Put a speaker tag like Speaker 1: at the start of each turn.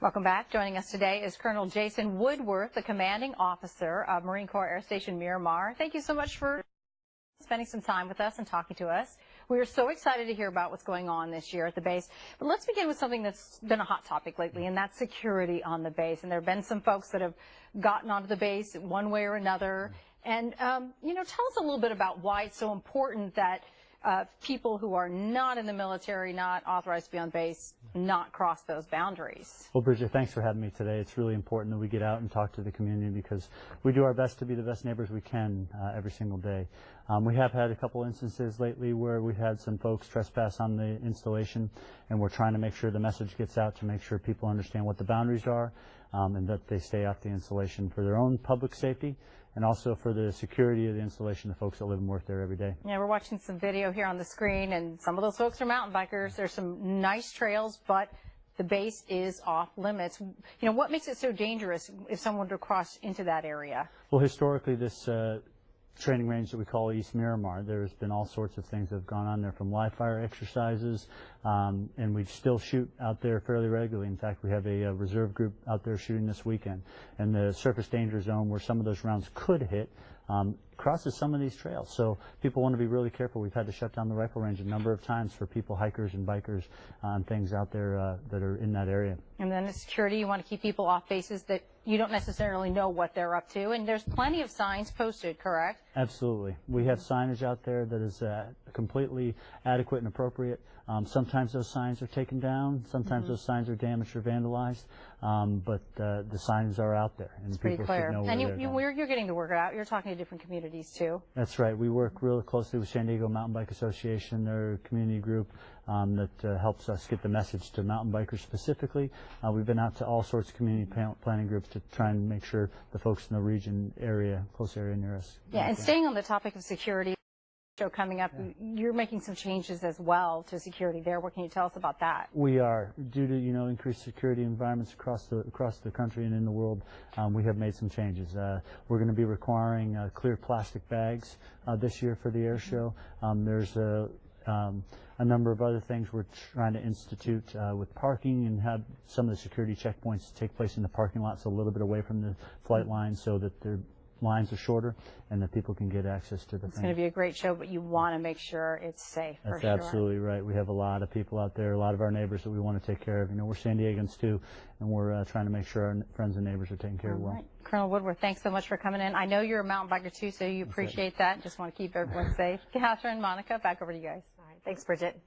Speaker 1: Welcome back. Joining us today is Colonel Jason Woodworth, the commanding officer of Marine Corps Air Station Miramar. Thank you so much for spending some time with us and talking to us. We are so excited to hear about what's going on this year at the base. But let's begin with something that's been a hot topic lately, and that's security on the base. And there have been some folks that have gotten onto the base one way or another. And, tell us a little bit about why it's so important that people who are not in the military, not authorized to be on base, not cross those boundaries.
Speaker 2: Well, Bridget, thanks for having me today. It's really important that we get out and talk to the community because we do our best to be the best neighbors we can every single day. We have had a couple instances lately where we've had some folks trespass on the installation, and we're trying to make sure the message gets out to make sure people understand what the boundaries are and that they stay off the installation for their own public safety and also for the security of the installation, the folks that live and work there every day.
Speaker 1: Yeah, we're watching some video here on the screen, and some of those folks are mountain bikers. There's some nice trails, but the base is off limits. What makes it so dangerous if someone were to cross into that area?
Speaker 2: Well, historically, this training range that we call East Miramar, there's been all sorts of things that have gone on there, from live fire exercises, and we still shoot out there fairly regularly. In fact, we have a reserve group out there shooting this weekend, and the surface danger zone where some of those rounds could hit crosses some of these trails. So people want to be really careful. We've had to shut down the rifle range a number of times for people, hikers and bikers, and things out there that are in that area.
Speaker 1: And then the security, you want to keep people off bases that you don't necessarily know what they're up to, and there's plenty of signs posted, correct?
Speaker 2: Absolutely. We have signage out there that is completely adequate and appropriate. Sometimes those signs are taken down. Sometimes those signs are damaged or vandalized, but the signs are out there, and
Speaker 1: pretty
Speaker 2: people
Speaker 1: clear.
Speaker 2: should know where
Speaker 1: And
Speaker 2: they're going.
Speaker 1: you're getting the word out. You're talking to different communities too.
Speaker 2: That's right. We work really closely with San Diego Mountain Bike Association, their community group that helps us get the message to mountain bikers specifically. We've been out to all sorts of community planning groups to try and make sure the folks in the region area, close area near us.
Speaker 1: Yeah, and staying on the topic of security, show coming up, you're making some changes as well to security there. What can you tell us about that?
Speaker 2: We are, due to increased security environments across the country and in the world. We have made some changes. We're going to be requiring clear plastic bags this year for the air show. There's a number of other things we're trying to institute with parking, and have some of the security checkpoints take place in the parking lots a little bit away from the flight lines so that their lines are shorter and that people can get access to the
Speaker 1: It's going to be a great show, but you want to make sure it's safe.
Speaker 2: That's absolutely right. We have a lot of people out there, a lot of our neighbors that we want to take care of. We're San Diegans too, and we're trying to make sure our friends and neighbors are taken care of well.
Speaker 1: Right. Colonel Woodworth, thanks so much for coming in. I know you're a mountain biker too, so you appreciate that. Just want to keep everyone safe. Catherine, Monica, back over to you guys.
Speaker 3: All right. Thanks, Bridget.